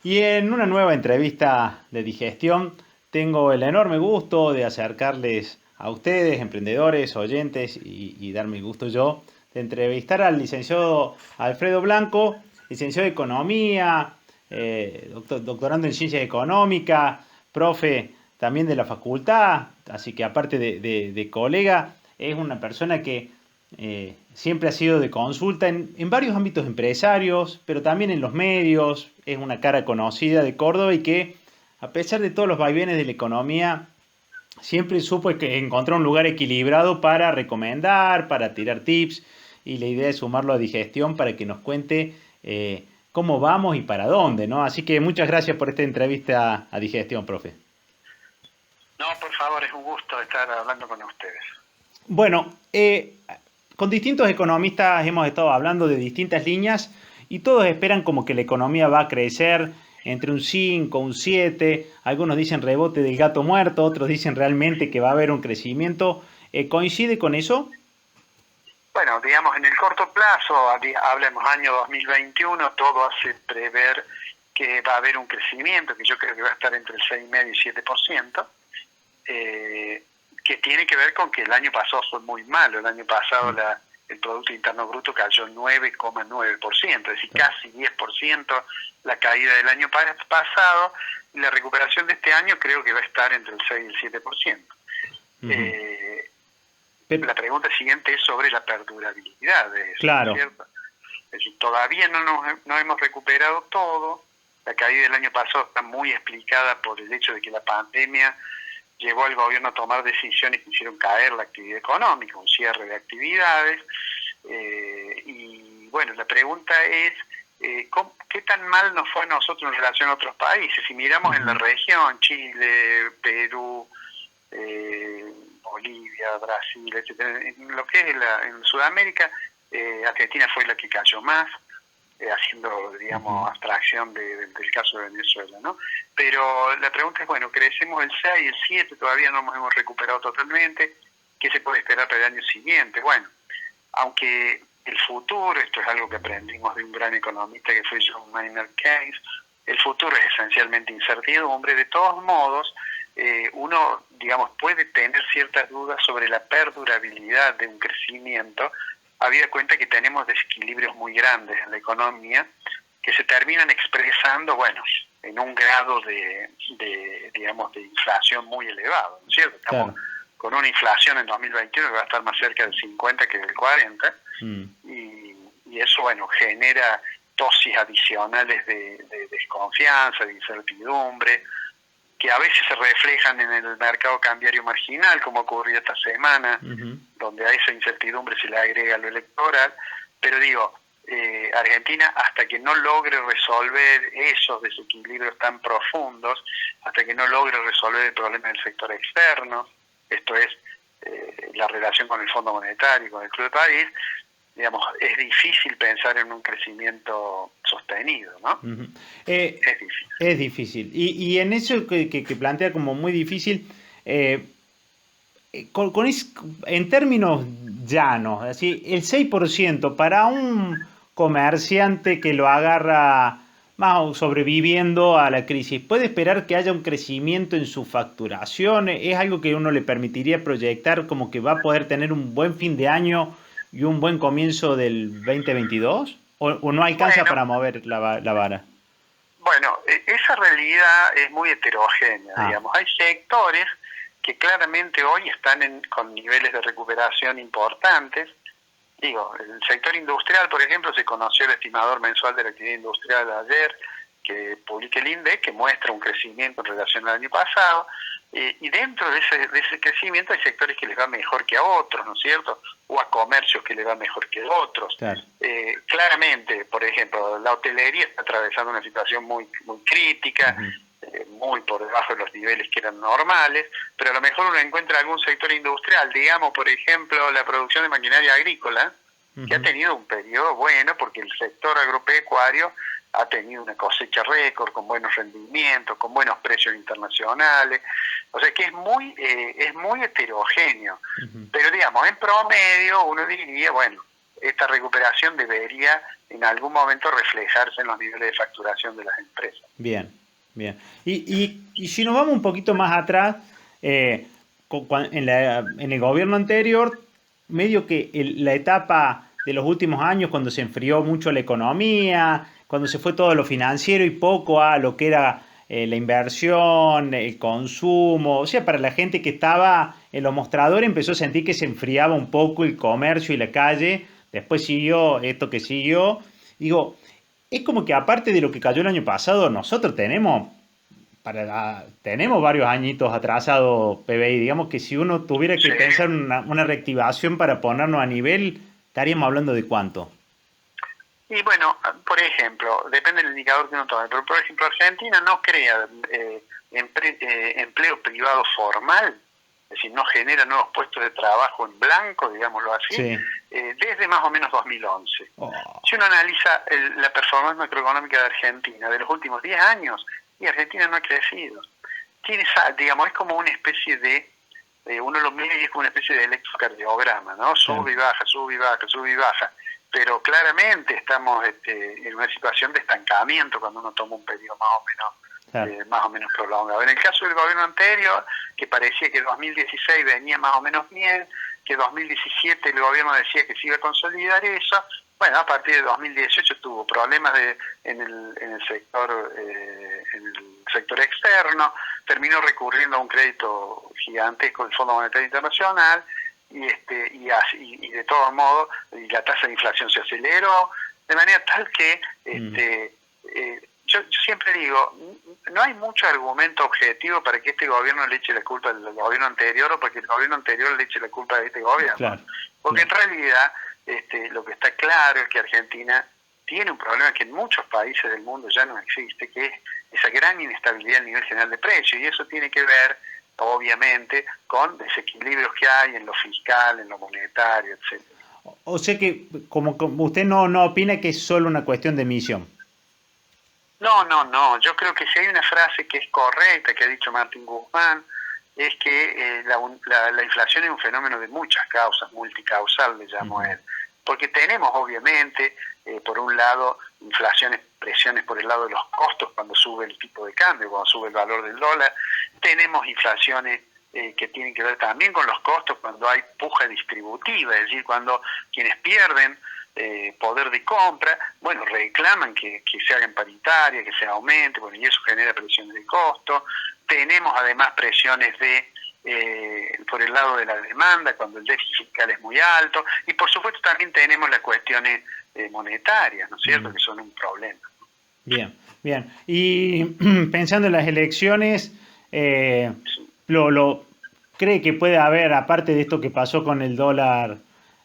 Y en una nueva entrevista de digestión tengo el enorme gusto de acercarles a ustedes, emprendedores, oyentes, y darme el gusto yo de entrevistar al licenciado Alfredo Blanco, licenciado de Economía, doctorando en Ciencias Económicas, profe también de la facultad, así que aparte de colega, es una persona que siempre ha sido de consulta en varios ámbitos empresarios, pero también en los medios. Es una cara conocida de Córdoba y que, a pesar de todos los vaivenes de la economía, siempre supo que encontrar un lugar equilibrado para recomendar, para tirar tips. Y la idea es sumarlo a digestión para que nos cuente cómo vamos y para dónde, ¿no? Así que muchas gracias por esta entrevista a digestión, profe. No, por favor, es un gusto estar hablando con ustedes. Bueno, con distintos economistas hemos estado hablando de distintas líneas y todos esperan como que la economía va a crecer entre un 5, un 7. Algunos dicen rebote del gato muerto, otros dicen realmente que va a haber un crecimiento. ¿Coincide con eso? Bueno, digamos, en el corto plazo, hablemos año 2021, todo hace prever que va a haber un crecimiento, que yo creo que va a estar entre el 6,5 y 7%, que tiene que ver con que el año pasado fue muy malo. El año pasado el Producto Interno Bruto cayó 9,9%, es decir, casi 10% la caída del año pasado, y la recuperación de este año creo que va a estar entre el 6 y el 7%. La pregunta siguiente es sobre la perdurabilidad de eso, Claro. ¿cierto? Es decir, todavía no hemos recuperado todo. La caída del año pasado está muy explicada por el hecho de que la pandemia llevó al gobierno a tomar decisiones que hicieron caer la actividad económica, un cierre de actividades. Y bueno, la pregunta es, ¿qué tan mal nos fue a nosotros en relación a otros países? Si miramos en la región, Chile, Perú, Bolivia, Brasil, etcétera, en lo que es en Sudamérica, Argentina fue la que cayó más, haciendo, digamos, abstracción del caso de Venezuela, ¿no? Pero la pregunta es, bueno, crecemos el 6, el 7, todavía no nos hemos recuperado totalmente. ¿Qué se puede esperar para el año siguiente? Bueno, aunque el futuro, esto es algo que aprendimos de un gran economista que fue John Maynard Keynes, el futuro es esencialmente incertidumbre. De todos modos, uno, digamos, puede tener ciertas dudas sobre la perdurabilidad de un crecimiento, habida cuenta que tenemos desequilibrios muy grandes en la economía que se terminan expresando, bueno, en un grado digamos, de inflación muy elevado, ¿no es cierto? Estamos con una inflación en 2021 que va a estar más cerca del 50 que del 40, y eso, bueno, genera dosis adicionales de desconfianza, de incertidumbre, que a veces se reflejan en el mercado cambiario marginal, como ocurrió esta semana, donde a esa incertidumbre se le agrega lo electoral. Pero digo, Argentina, hasta que no logre resolver esos desequilibrios tan profundos, hasta que no logre resolver el problema del sector externo, esto es, la relación con el Fondo Monetario, con el Club de París, digamos, es difícil pensar en un crecimiento sostenido, ¿no? Es difícil. Es difícil. Y en eso que plantea como muy difícil, en términos llanos, así, el 6% para un comerciante que lo agarra más sobreviviendo a la crisis, ¿puede esperar que haya un crecimiento en su facturación? ¿Es algo que uno le permitiría proyectar como que va a poder tener un buen fin de año y un buen comienzo del 2022? ¿O no alcanza para mover la vara? Bueno, esa realidad es muy heterogénea, digamos. Hay sectores que claramente hoy están con niveles de recuperación importantes. Digo, el sector industrial, por ejemplo, se conoció el estimador mensual de la actividad industrial ayer, que publica el INDEC, que muestra un crecimiento en relación al año pasado, y dentro de ese crecimiento hay sectores que les va mejor que a otros, ¿no es cierto? O a comercios que les va mejor que a otros. Claro. Claramente, por ejemplo, la hotelería está atravesando una situación muy, muy crítica, muy por debajo de los niveles que eran normales, pero a lo mejor uno encuentra algún sector industrial, digamos, por ejemplo, la producción de maquinaria agrícola, que ha tenido un periodo bueno, porque el sector agropecuario ha tenido una cosecha récord, con buenos rendimientos, con buenos precios internacionales. O sea que es muy heterogéneo. Pero digamos, en promedio uno diría, bueno, esta recuperación debería en algún momento reflejarse en los niveles de facturación de las empresas. Bien, bien. Y si nos vamos un poquito más atrás, en el gobierno anterior, medio que la etapa de los últimos años, cuando se enfrió mucho la economía, cuando se fue todo lo financiero y poco a lo que era la inversión, el consumo, o sea, para la gente que estaba en los mostradores empezó a sentir que se enfriaba un poco el comercio y la calle, después siguió esto que siguió. Digo, es como que aparte de lo que cayó el año pasado, nosotros tenemos varios añitos atrasados, PBI. Digamos que si uno tuviera que Sí. pensar una reactivación para ponernos a nivel, estaríamos hablando de cuánto. Y bueno, por ejemplo, depende del indicador que uno tome, pero por ejemplo Argentina no crea empleo privado formal, es decir, no genera nuevos puestos de trabajo en blanco, digámoslo así, Sí. desde más o menos 2011. Oh. Si uno analiza la performance macroeconómica de Argentina de los últimos 10 años, y Argentina no ha crecido. Digamos, es como una especie de, uno lo mira y es como una especie de electrocardiograma, ¿no? Sube y baja, sube y baja, sube y baja. Pero claramente estamos en una situación de estancamiento cuando uno toma un periodo más o menos prolongado. En el caso del gobierno anterior, que parecía que 2016 venía más o menos bien, que 2017 el gobierno decía que se iba a consolidar eso, bueno, a partir de 2018 tuvo problemas en el sector externo, terminó recurriendo a un crédito gigantesco del Fondo Monetario Internacional, y de todos modos la tasa de inflación se aceleró, de manera tal que yo siempre digo, no hay mucho argumento objetivo para que este gobierno le eche la culpa al gobierno anterior o para que el gobierno anterior le eche la culpa a este gobierno. Claro, porque claro. en realidad lo que está claro es que Argentina tiene un problema que en muchos países del mundo ya no existe, que es esa gran inestabilidad a nivel general de precios, y eso tiene que ver obviamente con desequilibrios que hay en lo fiscal, en lo monetario, etcétera. O sea que como usted no opina que es solo una cuestión de emisión. No, yo creo que si hay una frase que es correcta, que ha dicho Martín Guzmán, es que la inflación es un fenómeno de muchas causas, multicausal le llamo él, porque tenemos obviamente, por un lado, presiones por el lado de los costos cuando sube el tipo de cambio, cuando sube el valor del dólar, tenemos inflaciones que tienen que ver también con los costos cuando hay puja distributiva, es decir, cuando quienes pierden poder de compra, bueno, reclaman que se hagan paritarias, que se aumente, bueno, y eso genera presiones de costo. Tenemos además presiones por el lado de la demanda, cuando el déficit fiscal es muy alto, y por supuesto también tenemos las cuestiones monetarias, ¿no es cierto?, que son un problema. Bien, bien. Y pensando en las elecciones, ¿cree que puede haber, aparte de esto que pasó con el dólar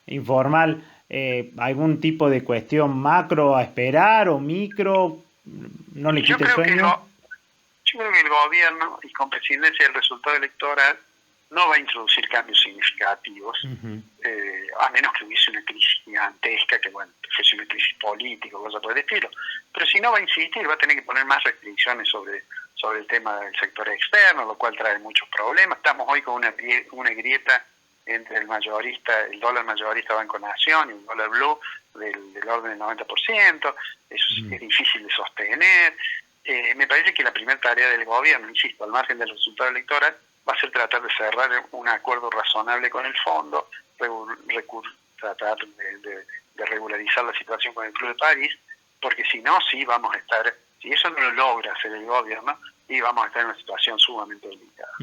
informal, algún tipo de cuestión macro a esperar o micro? ¿No le quite el sueño? Yo creo que el gobierno, y con presidencia del resultado electoral, no va a introducir cambios significativos, a menos que hubiese una crisis gigantesca, que fuese una crisis política o cosas por el estilo. Pero si no va a insistir, va a tener que poner más restricciones sobre el tema del sector externo, lo cual trae muchos problemas. Estamos hoy con una grieta entre el dólar mayorista Banco Nación y el dólar blue del orden del 90%, eso es difícil de sostener. Me parece que la primera tarea del gobierno, insisto, al margen del resultado electoral, va a ser tratar de cerrar un acuerdo razonable con el fondo, tratar de regularizar la situación con el Club de París, porque si no, si eso no lo logra hacer el gobierno, y vamos a estar en una situación sumamente delicada.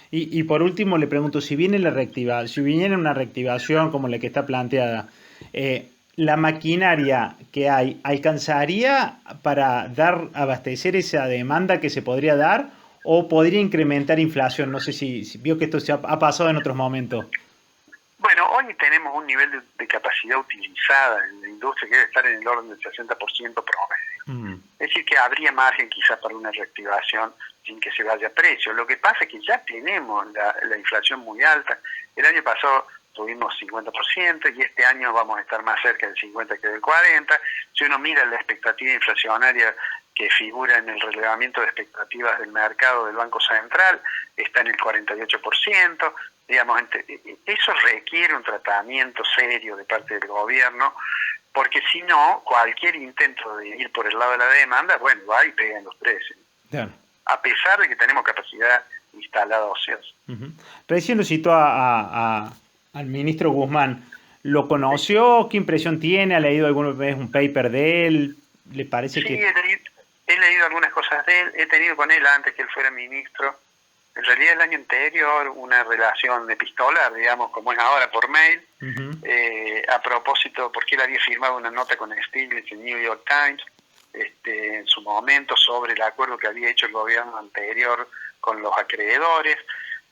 Y por último le pregunto, si viniera una reactivación como la que está planteada, ¿la maquinaria que hay alcanzaría para abastecer esa demanda que se podría dar o podría incrementar inflación? No sé si vio que esto ha pasado en otros momentos. Bueno, hoy tenemos un nivel de capacidad utilizada en la industria que debe estar en el orden del 60% promedio. Es decir, que habría margen quizás para una reactivación sin que se vaya a precio. Lo que pasa es que ya tenemos la inflación muy alta. El año pasado tuvimos 50% y este año vamos a estar más cerca del 50% que del 40%. Si uno mira la expectativa inflacionaria que figura en el relevamiento de expectativas del mercado del Banco Central, está en el 48%. Digamos, eso requiere un tratamiento serio de parte del gobierno, porque si no, cualquier intento de ir por el lado de la demanda, bueno, va y pega en los precios. Claro. A pesar de que tenemos capacidad instalada ociosa. Recién lo citó al ministro Guzmán. ¿Lo conoció? ¿Qué impresión tiene? ¿Ha leído alguna vez un paper de él? ¿Le parece Sí, que...? he leído algunas cosas de él, he tenido con él antes que él fuera ministro, en realidad el año anterior, una relación epistolar, digamos, como es ahora, por mail, a propósito, porque él había firmado una nota con Stiglitz en New York Times, en su momento, sobre el acuerdo que había hecho el gobierno anterior con los acreedores.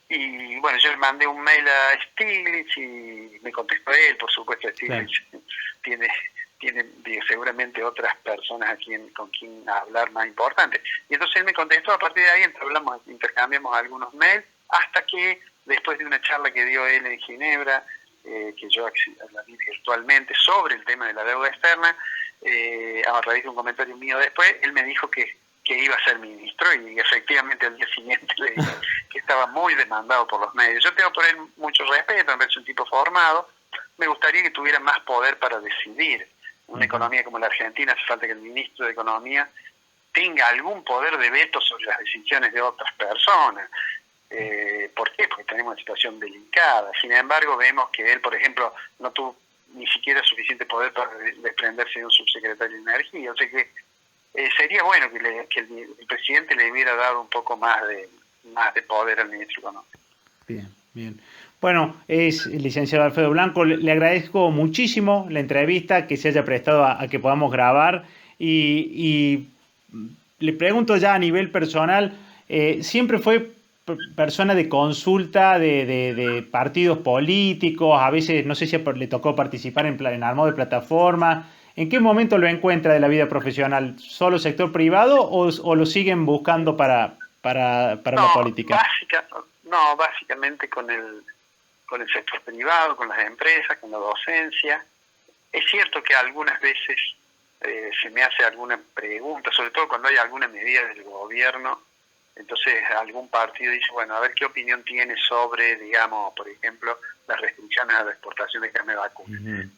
Y bueno, yo le mandé un mail a Stiglitz y me contestó él, por supuesto. Stiglitz tiene seguramente otras personas con quien hablar más importante. Y entonces él me contestó, a partir de ahí intercambiamos algunos mails, hasta que después de una charla que dio él en Ginebra, que yo la vi virtualmente sobre el tema de la deuda externa, a raíz de un comentario mío después, él me dijo que iba a ser ministro, y efectivamente al día siguiente le dije que estaba muy demandado por los medios. Yo tengo por él mucho respeto, me parece un tipo formado, me gustaría que tuviera más poder para decidir. Una economía como la Argentina, hace falta que el ministro de Economía tenga algún poder de veto sobre las decisiones de otras personas. ¿Por qué? Porque tenemos una situación delicada. Sin embargo, vemos que él, por ejemplo, no tuvo ni siquiera suficiente poder para desprenderse de un subsecretario de Energía. O sea que sería bueno que el presidente le hubiera dado un poco más de poder al ministro de Economía. Bien, bien. Bueno, es el licenciado Alfredo Blanco. Le agradezco muchísimo la entrevista, que se haya prestado a que podamos grabar. Y le pregunto ya a nivel personal, ¿siempre fue persona de consulta de partidos políticos? A veces, no sé si le tocó participar en armado de plataforma. ¿En qué momento lo encuentra de la vida profesional? ¿Solo sector privado o lo siguen buscando para la política? Básicamente con el sector privado, con las empresas, con la docencia. Es cierto que algunas veces se me hace alguna pregunta, sobre todo cuando hay alguna medida del gobierno, entonces algún partido dice, bueno, a ver qué opinión tiene sobre, digamos, por ejemplo, las restricciones a la exportación de carne de vacuna.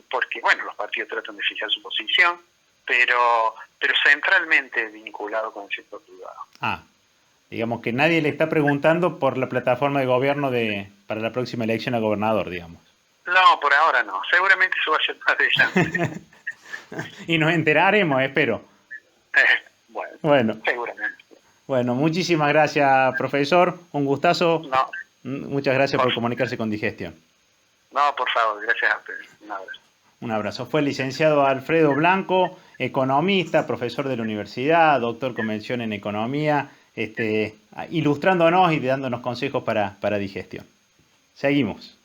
Porque, bueno, los partidos tratan de fijar su posición, pero centralmente vinculado con el sector privado. Digamos que nadie le está preguntando por la plataforma de gobierno para la próxima elección a gobernador, digamos. No, por ahora no. Seguramente eso va a ser más adelante. Y nos enteraremos, espero. Bueno, seguramente. Bueno, muchísimas gracias, profesor. Un gustazo. No. Muchas gracias por comunicarse con Digestión. No, por favor, gracias a ustedes. Un abrazo. Un abrazo. Fue el licenciado Alfredo Blanco, economista, profesor de la universidad, doctor con mención en economía, ilustrándonos y dándonos consejos para digestión. Seguimos.